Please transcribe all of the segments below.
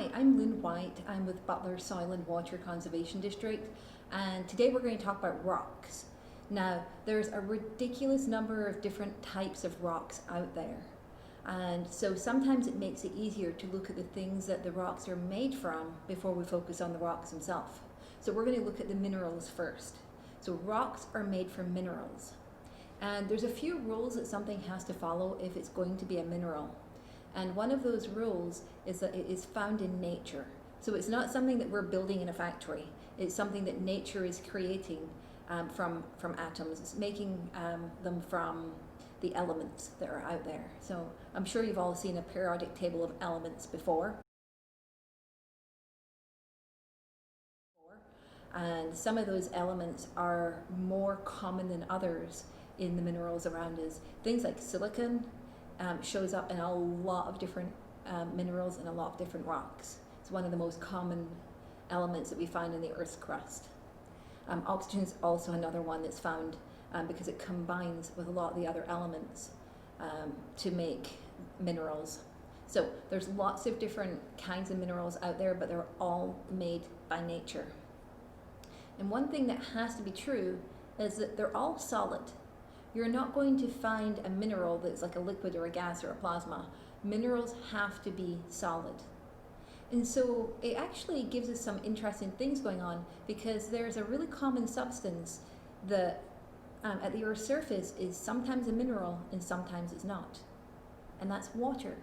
Hi, I'm Lynn White. I'm with Butler Soil and Water Conservation District, and today we're going to talk about rocks. Now, there's a ridiculous number of different types of rocks out there, and so sometimes it makes it easier to look at the things that the rocks are made from before we focus on the rocks themselves. So we're going to look at the minerals first. So rocks are made from minerals, and there's a few rules that something has to follow if it's going to be a mineral. And one of those rules is that it is found in nature. So it's not something that we're building in a factory. It's something that nature is creating from atoms. It's making them from the elements that are out there. So I'm sure you've all seen a periodic table of elements before. And some of those elements are more common than others in the minerals around us. Things like silicon shows up in a lot of different minerals and a lot of different rocks. It's one of the most common elements that we find in the Earth's crust. Oxygen is also another one that's found because it combines with a lot of the other elements to make minerals. So there's lots of different kinds of minerals out there, but they're all made by nature. And one thing that has to be true is that they're all solid. You're not going to find a mineral that's like a liquid or a gas or a plasma. Minerals have to be solid. And so it actually gives us some interesting things going on, because there's a really common substance that at the Earth's surface is sometimes a mineral and sometimes it's not. And that's water.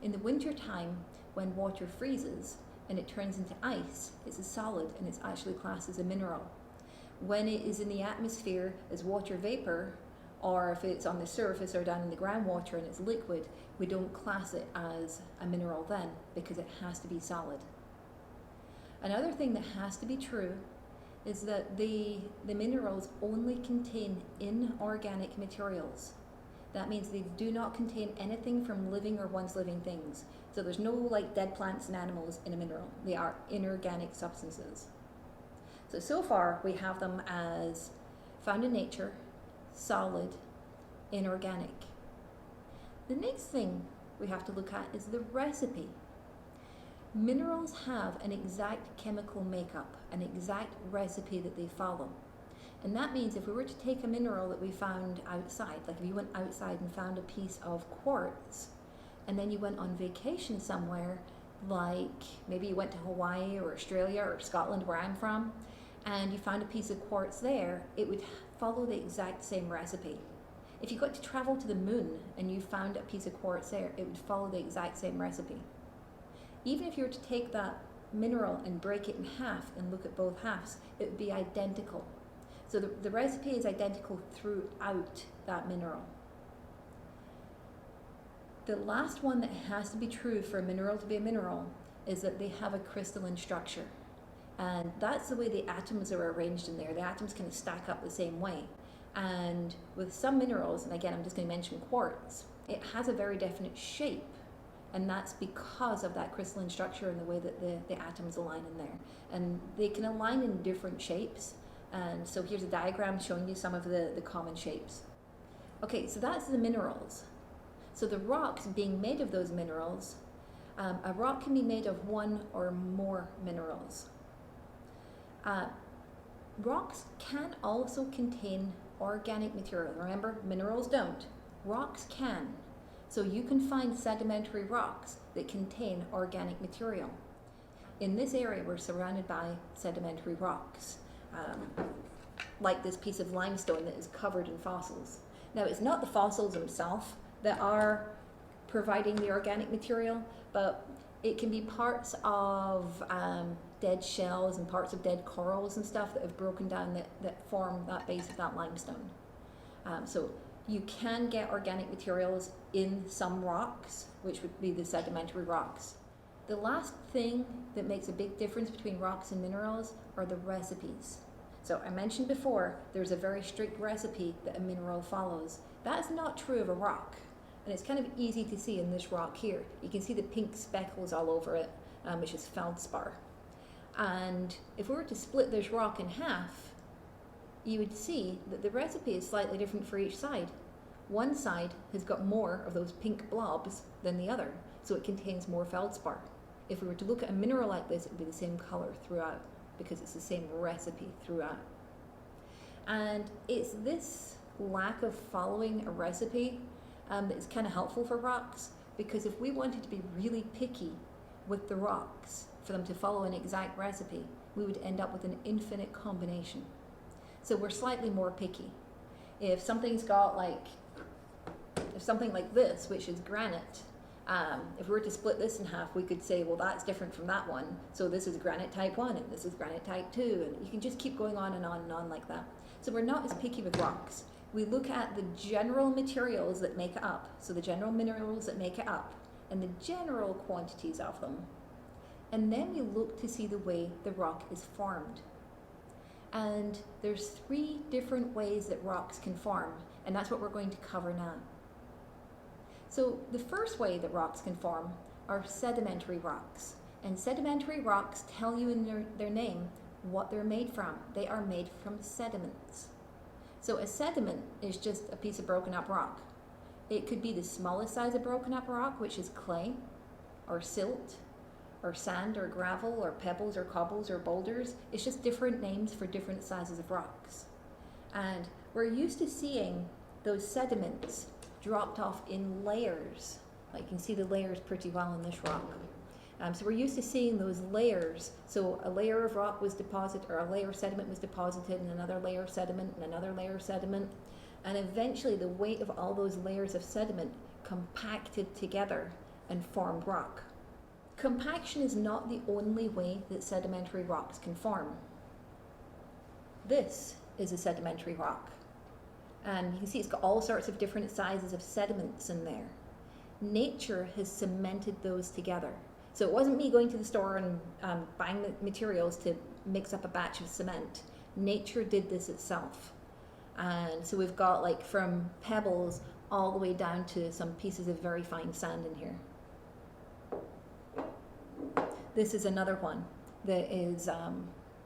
In the winter time, when water freezes and it turns into ice, it's a solid and it's actually classed as a mineral. When it is in the atmosphere as water vapor, or if it's on the surface or down in the groundwater and it's liquid, we don't class it as a mineral then, because it has to be solid. Another thing that has to be true is that the minerals only contain inorganic materials. That means they do not contain anything from living or once living things. So there's no like dead plants and animals in a mineral. They are inorganic substances. So far we have them as found in nature, solid, inorganic. The next thing we have to look at is the recipe. Minerals have an exact chemical makeup, an exact recipe that they follow. And that means if we were to take a mineral that we found outside, like if you went outside and found a piece of quartz, and then you went on vacation somewhere, like maybe you went to Hawaii or Australia or Scotland, where I'm from, and you found a piece of quartz there, it would follow the exact same recipe. If you got to travel to the moon and you found a piece of quartz there, it would follow the exact same recipe. Even if you were to take that mineral and break it in half and look at both halves, it would be identical. So the recipe is identical throughout that mineral. The last one that has to be true for a mineral to be a mineral is that they have a crystalline structure. And that's the way the atoms are arranged in there. The atoms kind of stack up the same way. And with some minerals, and again I'm just going to mention quartz, it has a very definite shape. And that's because of that crystalline structure and the way that the atoms align in there. And they can align in different shapes. And so here's a diagram showing you some of the common shapes. Okay, so that's the minerals. So the rocks being made of those minerals, a rock can be made of one or more minerals. Rocks can also contain organic material. Remember, minerals don't. Rocks can. So you can find sedimentary rocks that contain organic material. In this area, we're surrounded by sedimentary rocks, like this piece of limestone that is covered in fossils. Now, it's not the fossils themselves that are providing the organic material, but it can be parts of dead shells and parts of dead corals and stuff that have broken down that form that base of that limestone. So you can get organic materials in some rocks, which would be the sedimentary rocks. The last thing that makes a big difference between rocks and minerals are the recipes. So I mentioned before, there's a very strict recipe that a mineral follows. That's not true of a rock. And it's kind of easy to see in this rock here. You can see the pink speckles all over it, which is feldspar. And if we were to split this rock in half, you would see that the recipe is slightly different for each side. One side has got more of those pink blobs than the other, so it contains more feldspar. if we were to look at a mineral like this, it would be the same color throughout because it's the same recipe throughout. And it's this lack of following a recipe that is kind of helpful for rocks, because if we wanted to be really picky with the rocks for them to follow an exact recipe, we would end up with an infinite combination. So we're slightly more picky. If something's got if something like this, which is granite, if we were to split this in half, we could say, well, that's different from that one. So this is granite type 1 and this is granite type 2. And you can just keep going on and on and on like that. So we're not as picky with rocks. We look at the general materials that make it up. So the general minerals that make it up and the general quantities of them. And then we look to see the way the rock is formed. And there's 3 different ways that rocks can form. And that's what we're going to cover now. So the first way that rocks can form are sedimentary rocks. And sedimentary rocks tell you in their name what they're made from. They are made from sediments. So a sediment is just a piece of broken up rock. It could be the smallest size of broken up rock, which is clay or silt or sand or gravel or pebbles or cobbles or boulders. It's just different names for different sizes of rocks. And we're used to seeing those sediments dropped off in layers. Like you can see the layers pretty well in this rock. So we're used to seeing those layers. So a layer of rock was deposited, or a layer of sediment was deposited, and another layer of sediment, and another layer of sediment. And eventually the weight of all those layers of sediment compacted together and formed rock. Compaction is not the only way that sedimentary rocks can form. This is a sedimentary rock. And you can see it's got all sorts of different sizes of sediments in there. Nature has cemented those together. So it wasn't me going to the store and buying the materials to mix up a batch of cement. Nature did this itself. And so we've got from pebbles all the way down to some pieces of very fine sand in here. This is another one that is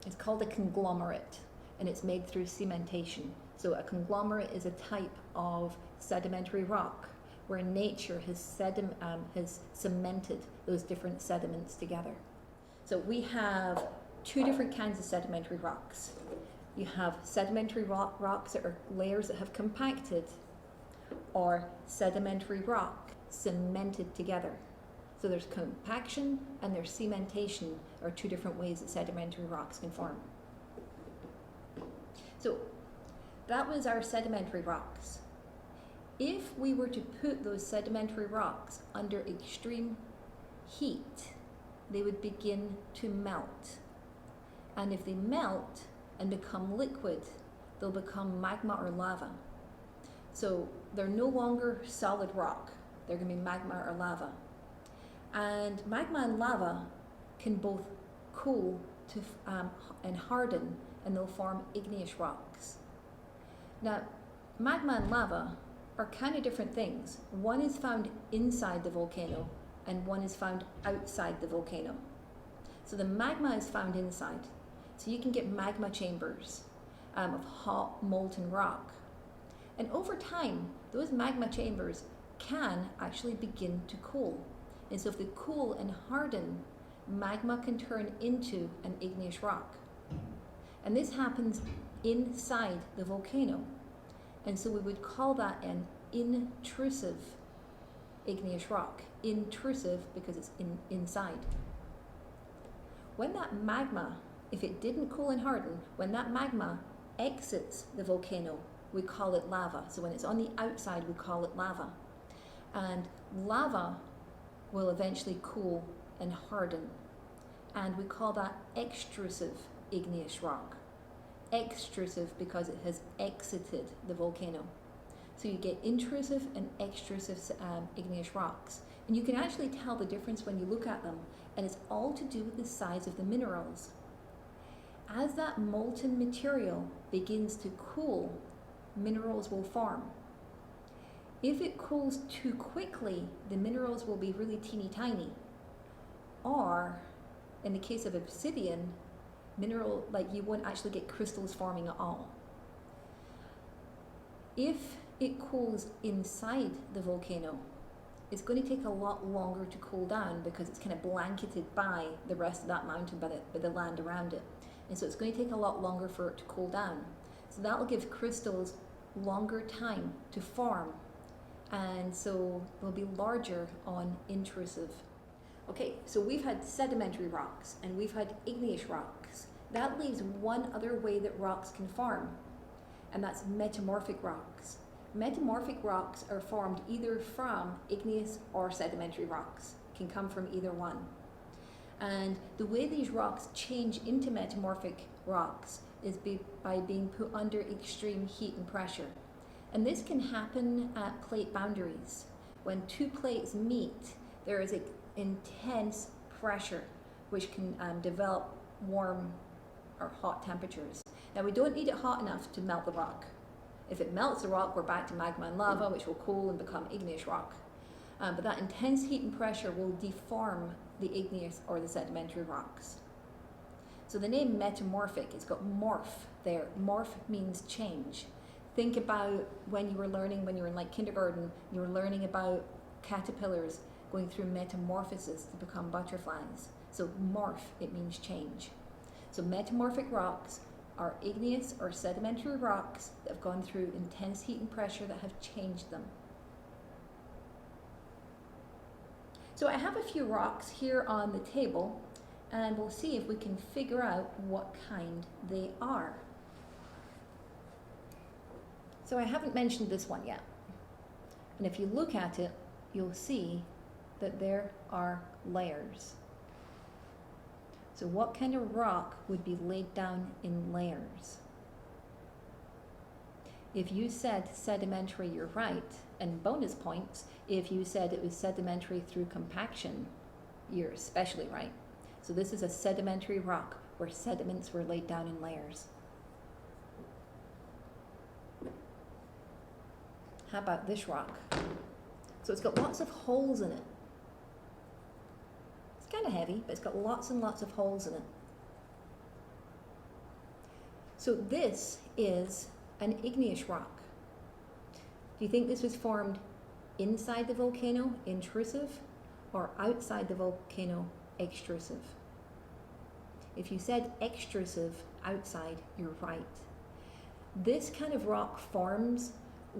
it's called a conglomerate, and it's made through cementation. So a conglomerate is a type of sedimentary rock where nature has cemented those different sediments together. So we have 2 different kinds of sedimentary rocks. You have sedimentary rocks that are layers that have compacted, or sedimentary rock cemented together. So there's compaction and there's cementation, are 2 different ways that sedimentary rocks can form. So that was our sedimentary rocks. If we were to put those sedimentary rocks under extreme heat, they would begin to melt. And if they melt and become liquid, they'll become magma or lava. So they're no longer solid rock. They're going to be magma or lava. And magma and lava can both cool and harden, and they'll form igneous rocks. Now, magma and lava are kind of different things. One is found inside the volcano, and one is found outside the volcano. So the magma is found inside. So you can get magma chambers of hot, molten rock. And over time, those magma chambers can actually begin to cool. And so if they cool and harden, magma can turn into an igneous rock. And this happens inside the volcano. And so we would call that an intrusive igneous rock. Intrusive because it's inside. When that magma, if it didn't cool and harden, when that magma exits the volcano, we call it lava. So when it's on the outside, we call it lava. And lava will eventually cool and harden. And we call that extrusive igneous rock. Extrusive because it has exited the volcano. So you get intrusive and extrusive igneous rocks. And you can actually tell the difference when you look at them, and it's all to do with the size of the minerals. As that molten material begins to cool, minerals will form. If it cools too quickly, the minerals will be really teeny tiny. Or, in the case of obsidian, you won't actually get crystals forming at all. If it cools inside the volcano, it's going to take a lot longer to cool down because it's kind of blanketed by the rest of that mountain, by the land around it. And so it's going to take a lot longer for it to cool down. So that will give crystals longer time to form, and so they'll be larger on intrusive. Okay, so we've had sedimentary rocks and we've had igneous rocks. That leaves one other way that rocks can form, and that's metamorphic rocks. Metamorphic rocks are formed either from igneous or sedimentary rocks, can come from either one. And the way these rocks change into metamorphic rocks is by being put under extreme heat and pressure. And this can happen at plate boundaries. When two plates meet, there is intense pressure which can develop warm or hot temperatures. Now we don't need it hot enough to melt the rock. If it melts the rock, we're back to magma and lava, which will cool and become igneous rock. But that intense heat and pressure will deform the igneous or the sedimentary rocks. So the name metamorphic, it's got morph there. Morph means change. Think about when you were in like kindergarten, you were learning about caterpillars going through metamorphosis to become butterflies. So morph, it means change. So metamorphic rocks are igneous or sedimentary rocks that have gone through intense heat and pressure that have changed them. So I have a few rocks here on the table, and we'll see if we can figure out what kind they are. So I haven't mentioned this one yet. And if you look at it, you'll see that there are layers. So what kind of rock would be laid down in layers? If you said sedimentary, you're right. And bonus points, if you said it was sedimentary through compaction, you're especially right. So this is a sedimentary rock where sediments were laid down in layers. How about this rock? So it's got lots of holes in it. It's kind of heavy, but it's got lots and lots of holes in it. So this is an igneous rock. Do you think this was formed inside the volcano, intrusive, or outside the volcano, extrusive? If you said extrusive, outside, you're right. This kind of rock forms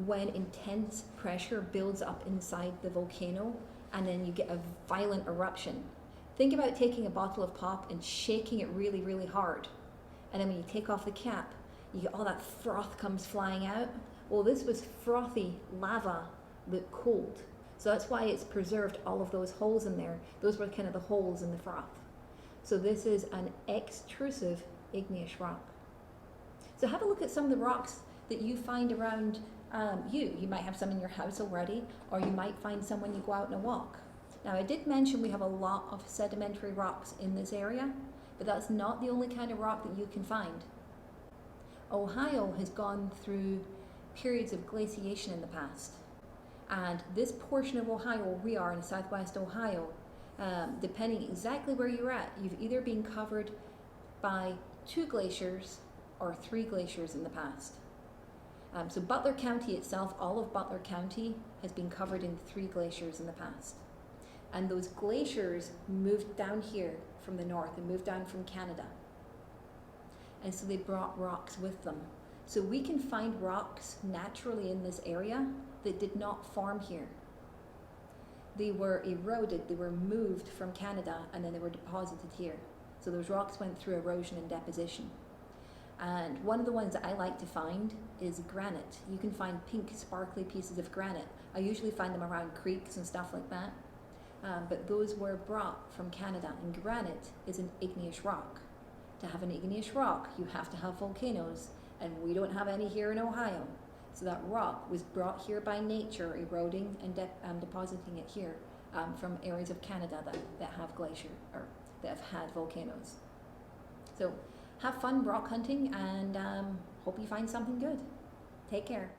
when intense pressure builds up inside the volcano and then you get a violent eruption. Think about taking a bottle of pop and shaking it really, really hard. And then when you take off the cap, you get all that froth comes flying out. Well, this was frothy lava that cooled. So that's why it's preserved all of those holes in there. Those were kind of the holes in the froth. So this is an extrusive igneous rock. So have a look at some of the rocks that you find around you. You might have some in your house already, or you might find some when you go out on a walk. Now, I did mention we have a lot of sedimentary rocks in this area, but that's not the only kind of rock that you can find. Ohio has gone through periods of glaciation in the past. And this portion of Ohio where we are in southwest Ohio, depending exactly where you're at, you've either been covered by 2 glaciers or 3 glaciers in the past. So Butler County itself, all of Butler County has been covered in 3 glaciers in the past. And those glaciers moved down here from the north and moved down from Canada. And so they brought rocks with them. So we can find rocks naturally in this area that did not form here. They were eroded, they were moved from Canada, and then they were deposited here. So those rocks went through erosion and deposition. And one of the ones that I like to find is granite. You can find pink, sparkly pieces of granite. I usually find them around creeks and stuff like that. But those were brought from Canada, and granite is an igneous rock. To have an igneous rock, you have to have volcanoes, and we don't have any here in Ohio. So that rock was brought here by nature, eroding and depositing it here from areas of Canada that have glacier, or that have had volcanoes. So have fun rock hunting, and hope you find something good. Take care.